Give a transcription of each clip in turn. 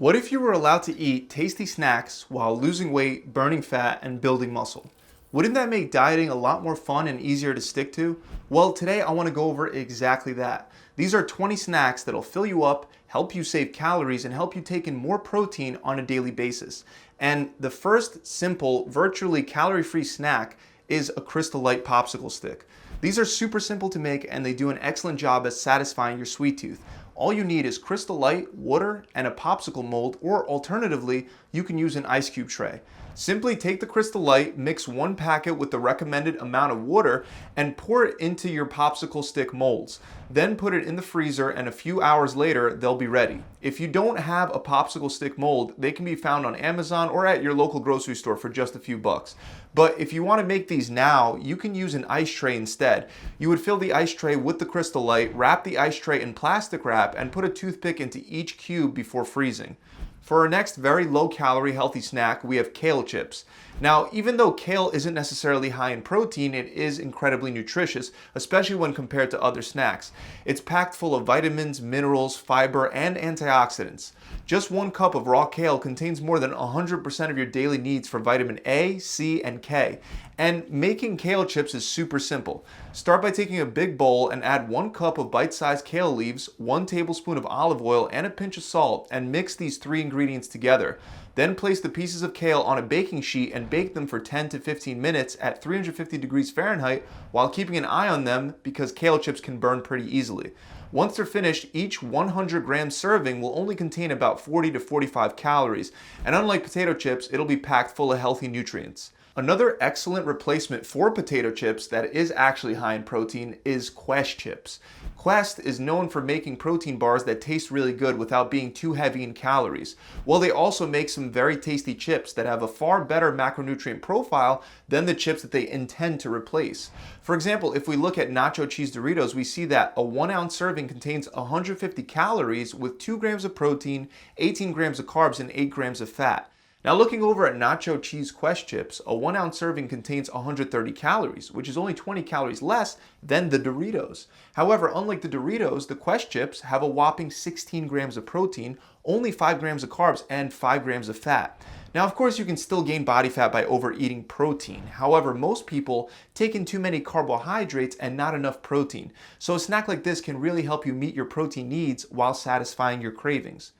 What if you were allowed to eat tasty snacks while losing weight, burning fat, and building muscle? Wouldn't that make dieting a lot more fun and easier to stick to? Well, today I want to go over exactly that. These are 20 snacks that'll fill you up, help you save calories, and help you take in more protein on a daily basis. And the first simple, virtually calorie-free snack is a Crystal Light popsicle stick. These are super simple to make and they do an excellent job at satisfying your sweet tooth. All you need is Crystal Light, water, and a popsicle mold, or alternatively, you can use an ice cube tray. Simply take the Crystal Light, mix one packet with the recommended amount of water, and pour it into your popsicle stick molds. Then put it in the freezer and a few hours later, they'll be ready. If you don't have a popsicle stick mold, they can be found on Amazon or at your local grocery store for just a few bucks. But if you want to make these now, you can use an ice tray instead. You would fill the ice tray with the Crystal Light, wrap the ice tray in plastic wrap, and put a toothpick into each cube before freezing. For our next very low-calorie healthy snack, we have kale chips. Now, even though kale isn't necessarily high in protein, it is incredibly nutritious, especially when compared to other snacks. It's packed full of vitamins, minerals, fiber, and antioxidants. Just 1 cup of raw kale contains more than 100% of your daily needs for vitamin A, C, and K. And making kale chips is super simple. Start by taking a big bowl and add 1 cup of bite-sized kale leaves, 1 tablespoon of olive oil, and a pinch of salt, and mix these 3 ingredients together. Then place the pieces of kale on a baking sheet and bake them for 10 to 15 minutes at 350 degrees Fahrenheit while keeping an eye on them because kale chips can burn pretty easily. Once they're finished, each 100-gram serving will only contain about 40 to 45 calories, and unlike potato chips, it'll be packed full of healthy nutrients. Another excellent replacement for potato chips that is actually high in protein is Quest chips. Quest is known for making protein bars that taste really good without being too heavy in calories. Well, they also make some very tasty chips that have a far better macronutrient profile than the chips that they intend to replace. For example, if we look at nacho cheese Doritos, we see that a 1-ounce serving contains 150 calories with 2 grams of protein, 18 grams of carbs, and 8 grams of fat. Now looking over at nacho cheese Quest chips, a 1-ounce serving contains 130 calories, which is only 20 calories less than the Doritos. However, unlike the Doritos, the Quest chips have a whopping 16 grams of protein, only 5 grams of carbs, and 5 grams of fat. Now, of course, you can still gain body fat by overeating protein. However, most people take in too many carbohydrates and not enough protein. So a snack like this can really help you meet your protein needs while satisfying your cravings.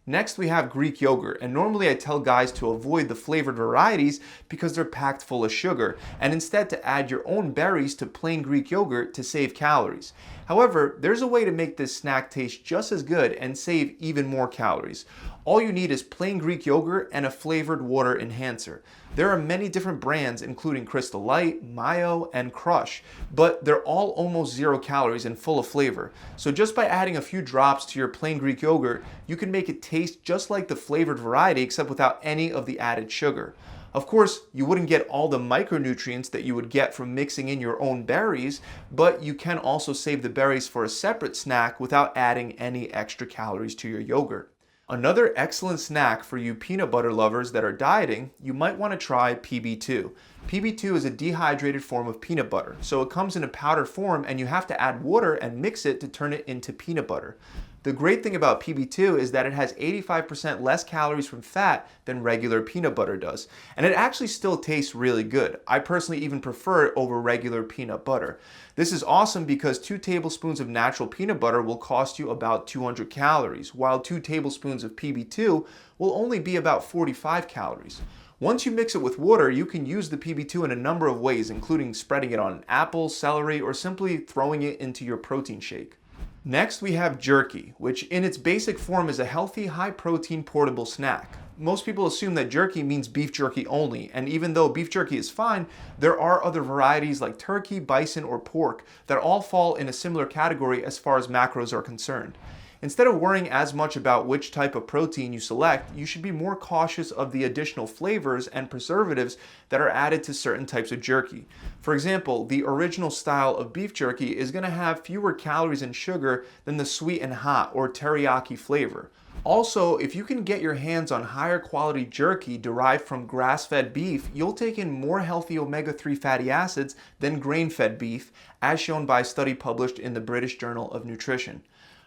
Next, we have Greek yogurt, and normally I tell guys to avoid the flavored varieties because they're packed full of sugar, and instead to add your own berries to plain Greek yogurt to save calories. However, there's a way to make this snack taste just as good and save even more calories. All you need is plain Greek yogurt and a flavored water enhancer. There are many different brands including Crystal Light, Mayo, and Crush, but they're all almost 0 calories and full of flavor. So just by adding a few drops to your plain Greek yogurt, you can make it taste just like the flavored variety except without any of the added sugar. Of course, you wouldn't get all the micronutrients that you would get from mixing in your own berries, but you can also save the berries for a separate snack without adding any extra calories to your yogurt. Another excellent snack for you peanut butter lovers that are dieting, you might want to try PB2. PB2 is a dehydrated form of peanut butter, so it comes in a powder form and you have to add water and mix it to turn it into peanut butter. The great thing about PB2 is that it has 85% less calories from fat than regular peanut butter does, and it actually still tastes really good. I personally even prefer it over regular peanut butter. This is awesome because 2 tablespoons of natural peanut butter will cost you about 200 calories, while 2 tablespoons of PB2 will only be about 45 calories. Once you mix it with water, you can use the PB2 in a number of ways, including spreading it on an apple, celery, or simply throwing it into your protein shake. Next, we have jerky, which in its basic form is a healthy, high-protein portable snack. Most people assume that jerky means beef jerky only, and even though beef jerky is fine, there are other varieties like turkey, bison, or pork that all fall in a similar category as far as macros are concerned. Instead of worrying as much about which type of protein you select, you should be more cautious of the additional flavors and preservatives that are added to certain types of jerky. For example, the original style of beef jerky is going to have fewer calories and sugar than the sweet and hot or teriyaki flavor. Also, if you can get your hands on higher quality jerky derived from grass-fed beef, you'll take in more healthy omega-3 fatty acids than grain-fed beef, as shown by a study published in the British Journal of Nutrition.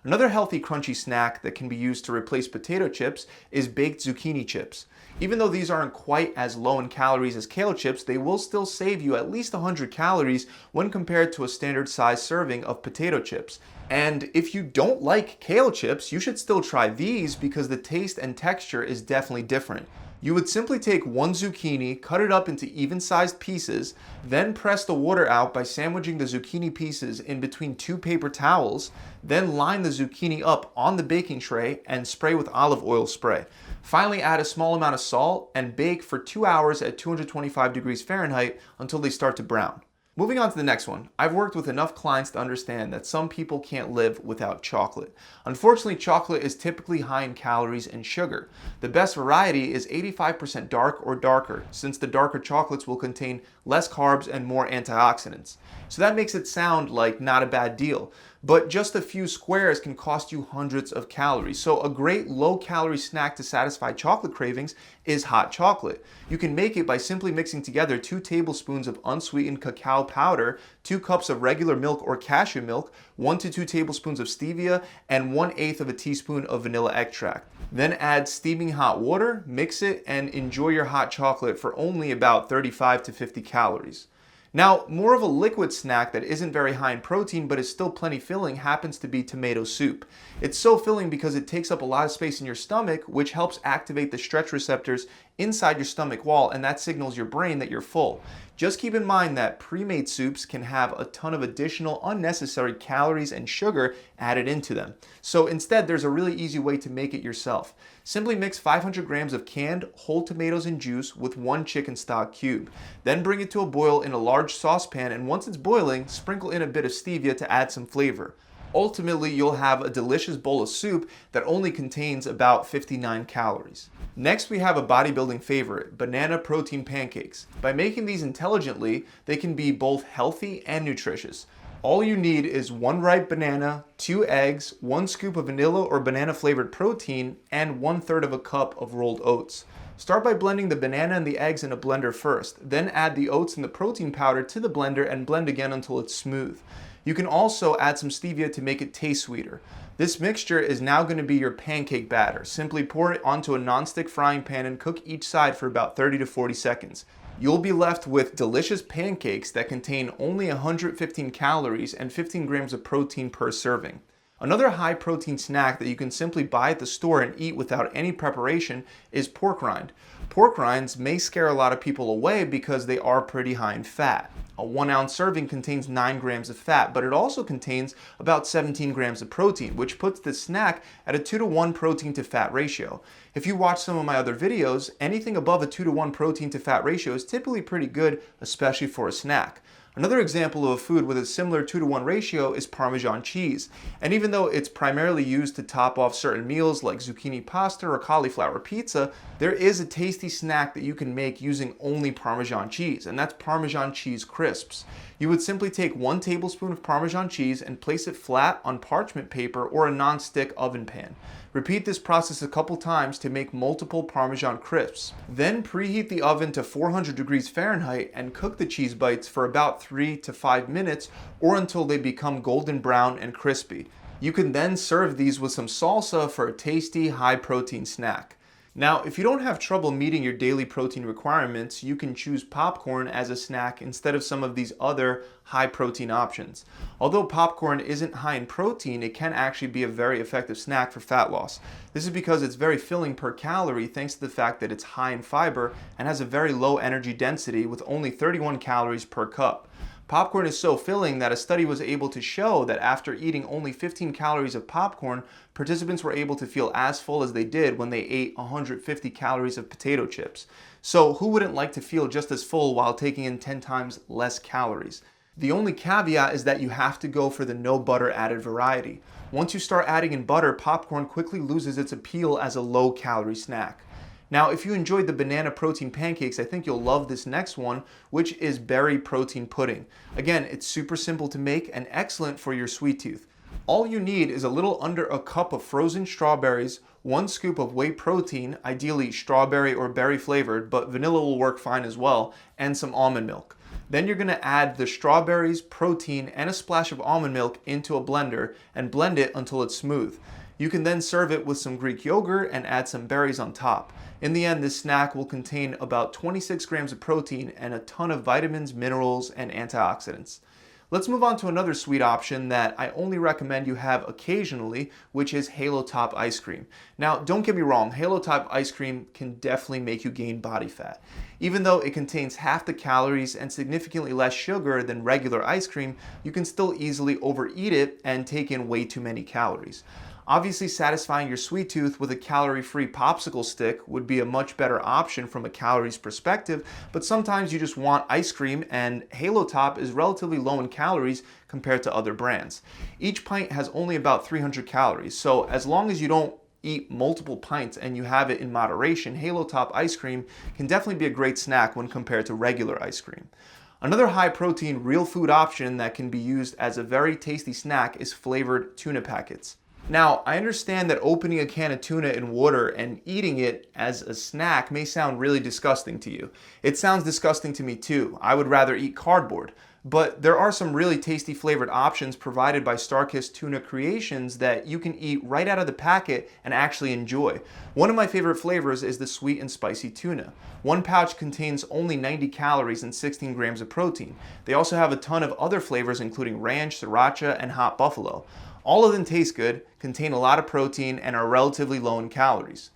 Another healthy crunchy snack that can be used to replace potato chips is baked zucchini chips. Even though these aren't quite as low in calories as kale chips, they will still save you at least 100 calories when compared to a standard size serving of potato chips. And if you don't like kale chips, you should still try these because the taste and texture is definitely different. You would simply take one zucchini, cut it up into even-sized pieces, then press the water out by sandwiching the zucchini pieces in between two paper towels, then line the zucchini up on the baking tray and spray with olive oil spray. Finally, add a small amount of salt and bake for 2 hours at 225 degrees Fahrenheit until they start to brown. Moving on to the next one, I've worked with enough clients to understand that some people can't live without chocolate. Unfortunately, chocolate is typically high in calories and sugar. The best variety is 85% dark or darker, since the darker chocolates will contain less carbs and more antioxidants. So that makes it sound like not a bad deal. But just a few squares can cost you hundreds of calories. So a great low-calorie snack to satisfy chocolate cravings is hot chocolate. You can make it by simply mixing together 2 tablespoons of unsweetened cacao powder, 2 cups of regular milk or cashew milk, 1 to 2 tablespoons of stevia, and 1/8 of a teaspoon of vanilla extract. Then add steaming hot water, mix it, and enjoy your hot chocolate for only about 35 to 50 calories. Now, more of a liquid snack that isn't very high in protein but is still plenty filling happens to be tomato soup. It's so filling because it takes up a lot of space in your stomach, which helps activate the stretch receptors inside your stomach wall, and that signals your brain that you're full. Just keep in mind that pre-made soups can have a ton of additional unnecessary calories and sugar added into them. So instead, there's a really easy way to make it yourself. Simply mix 500 grams of canned whole tomatoes and juice with 1 chicken stock cube. Then bring it to a boil in a large saucepan, and once it's boiling, sprinkle in a bit of stevia to add some flavor. Ultimately, you'll have a delicious bowl of soup that only contains about 59 calories. Next, we have a bodybuilding favorite, banana protein pancakes. By making these intelligently, they can be both healthy and nutritious. All you need is 1 ripe banana, 2 eggs, 1 scoop of vanilla or banana flavored protein, and 1/3 of a cup of rolled oats. Start by blending the banana and the eggs in a blender first, then add the oats and the protein powder to the blender and blend again until it's smooth. You can also add some stevia to make it taste sweeter. This mixture is now going to be your pancake batter. Simply pour it onto a nonstick frying pan and cook each side for about 30 to 40 seconds. You'll be left with delicious pancakes that contain only 115 calories and 15 grams of protein per serving. Another high protein snack that you can simply buy at the store and eat without any preparation is pork rind. Pork rinds may scare a lot of people away because they are pretty high in fat. A 1-ounce serving contains 9 grams of fat, but it also contains about 17 grams of protein, which puts the snack at a 2-to-1 protein to fat ratio. If you watch some of my other videos, anything above a 2-to-1 protein to fat ratio is typically pretty good, especially for a snack. Another example of a food with a similar 2-to-1 ratio is Parmesan cheese. And even though it's primarily used to top off certain meals like zucchini pasta or cauliflower pizza, there is a tasty snack that you can make using only Parmesan cheese, and that's Parmesan cheese crisps. You would simply take 1 tablespoon of Parmesan cheese and place it flat on parchment paper or a non-stick oven pan. Repeat this process a couple times to make multiple Parmesan crisps. Then preheat the oven to 400 degrees Fahrenheit and cook the cheese bites for about 3 to 5 minutes or until they become golden brown and crispy. You can then serve these with some salsa for a tasty, high protein snack. Now, if you don't have trouble meeting your daily protein requirements, you can choose popcorn as a snack instead of some of these other high protein options. Although popcorn isn't high in protein, it can actually be a very effective snack for fat loss. This is because it's very filling per calorie thanks to the fact that it's high in fiber and has a very low energy density with only 31 calories per cup. Popcorn is so filling that a study was able to show that after eating only 15 calories of popcorn, participants were able to feel as full as they did when they ate 150 calories of potato chips. So who wouldn't like to feel just as full while taking in 10 times less calories? The only caveat is that you have to go for the no butter added variety. Once you start adding in butter, popcorn quickly loses its appeal as a low calorie snack. Now, if you enjoyed the banana protein pancakes, I think you'll love this next one, which is berry protein pudding. Again, it's super simple to make and excellent for your sweet tooth. All you need is a little under a cup of frozen strawberries, 1 scoop of whey protein, ideally strawberry or berry flavored, but vanilla will work fine as well, and some almond milk. Then you're gonna add the strawberries, protein, and a splash of almond milk into a blender and blend it until it's smooth. You can then serve it with some Greek yogurt and add some berries on top. In the end, this snack will contain about 26 grams of protein and a ton of vitamins, minerals, and antioxidants. Let's move on to another sweet option that I only recommend you have occasionally, which is Halo Top ice cream. Now, don't get me wrong, Halo Top ice cream can definitely make you gain body fat. Even though it contains half the calories and significantly less sugar than regular ice cream, you can still easily overeat it and take in way too many calories. Obviously, satisfying your sweet tooth with a calorie-free popsicle stick would be a much better option from a calories perspective, but sometimes you just want ice cream, and Halo Top is relatively low in calories compared to other brands. Each pint has only about 300 calories, so as long as you don't eat multiple pints and you have it in moderation, Halo Top ice cream can definitely be a great snack when compared to regular ice cream. Another high-protein, real food option that can be used as a very tasty snack is flavored tuna packets. Now, I understand that opening a can of tuna in water and eating it as a snack may sound really disgusting to you. It sounds disgusting to me too. I would rather eat cardboard. But there are some really tasty flavored options provided by StarKist Tuna Creations that you can eat right out of the packet and actually enjoy. One of my favorite flavors is the sweet and spicy tuna. One pouch contains only 90 calories and 16 grams of protein. They also have a ton of other flavors including ranch, sriracha, and hot buffalo. All of them taste good, contain a lot of protein, and are relatively low in calories.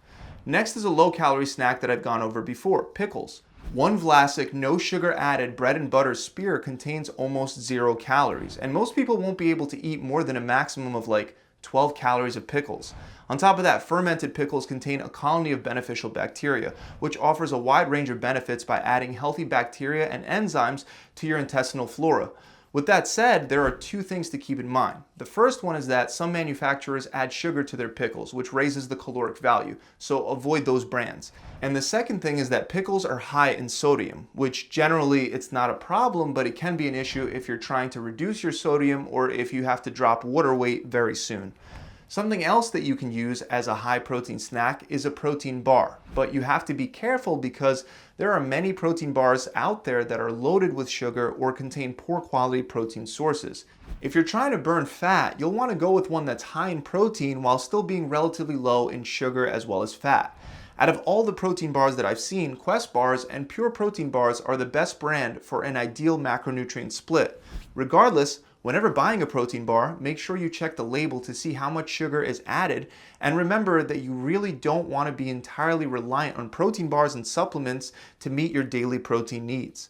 Next is a low-calorie snack that I've gone over before, pickles. One Vlasic no sugar added bread and butter spear contains almost 0 calories, and most people won't be able to eat more than a maximum of like 12 calories of pickles. On top of that, fermented pickles contain a colony of beneficial bacteria, which offers a wide range of benefits by adding healthy bacteria and enzymes to your intestinal flora. With that said, there are two things to keep in mind. The first one is that some manufacturers add sugar to their pickles, which raises the caloric value, so avoid those brands. And the second thing is that pickles are high in sodium, which generally it's not a problem, but it can be an issue if you're trying to reduce your sodium or if you have to drop water weight very soon. Something else that you can use as a high protein snack is a protein bar, but you have to be careful because there are many protein bars out there that are loaded with sugar or contain poor quality protein sources. If you're trying to burn fat, you'll want to go with one that's high in protein while still being relatively low in sugar as well as fat. Out of all the protein bars that I've seen, Quest bars and Pure Protein bars are the best brand for an ideal macronutrient split. Regardless, whenever buying a protein bar, make sure you check the label to see how much sugar is added, and remember that you really don't want to be entirely reliant on protein bars and supplements to meet your daily protein needs.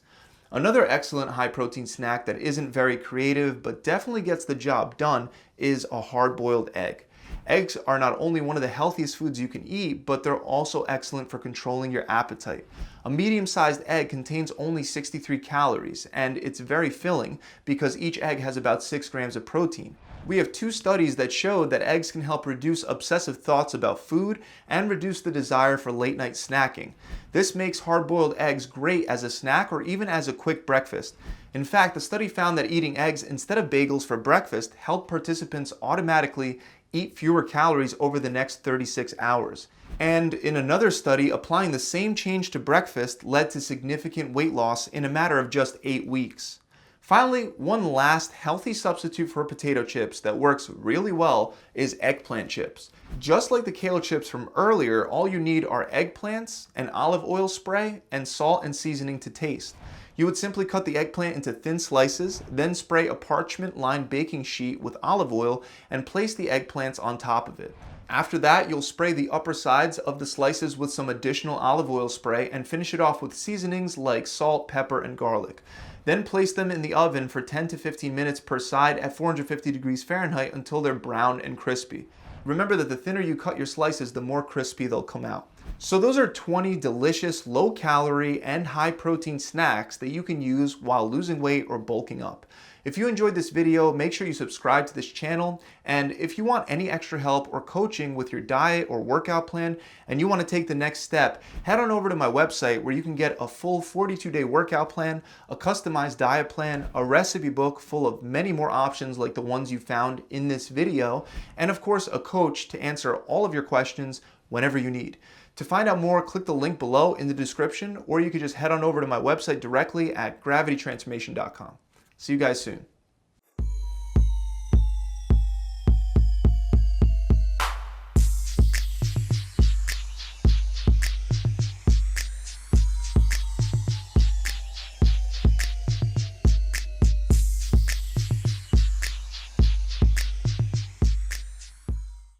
Another excellent high protein snack that isn't very creative but definitely gets the job done is a hard-boiled egg. Eggs are not only one of the healthiest foods you can eat, but they're also excellent for controlling your appetite. A medium-sized egg contains only 63 calories, and it's very filling because each egg has about 6 grams of protein. We have 2 studies that showed that eggs can help reduce obsessive thoughts about food and reduce the desire for late-night snacking. This makes hard-boiled eggs great as a snack or even as a quick breakfast. In fact, the study found that eating eggs instead of bagels for breakfast helped participants automatically eat fewer calories over the next 36 hours. And in another study, applying the same change to breakfast led to significant weight loss in a matter of just 8 weeks. Finally, one last healthy substitute for potato chips that works really well is eggplant chips. Just like the kale chips from earlier, all you need are eggplants, an olive oil spray, and salt and seasoning to taste. You would simply cut the eggplant into thin slices, then spray a parchment-lined baking sheet with olive oil and place the eggplants on top of it. After that, you'll spray the upper sides of the slices with some additional olive oil spray and finish it off with seasonings like salt, pepper, and garlic. Then place them in the oven for 10 to 15 minutes per side at 450 degrees Fahrenheit until they're brown and crispy. Remember that the thinner you cut your slices, the more crispy they'll come out. So those are 20 delicious, low-calorie and high-protein snacks that you can use while losing weight or bulking up. If you enjoyed this video, make sure you subscribe to this channel, and if you want any extra help or coaching with your diet or workout plan and you want to take the next step, head on over to my website where you can get a full 42-day workout plan, a customized diet plan, a recipe book full of many more options like the ones you found in this video, and of course a coach to answer all of your questions whenever you need. To find out more, click the link below in the description, or you could just head on over to my website directly at gravitytransformation.com. See you guys soon.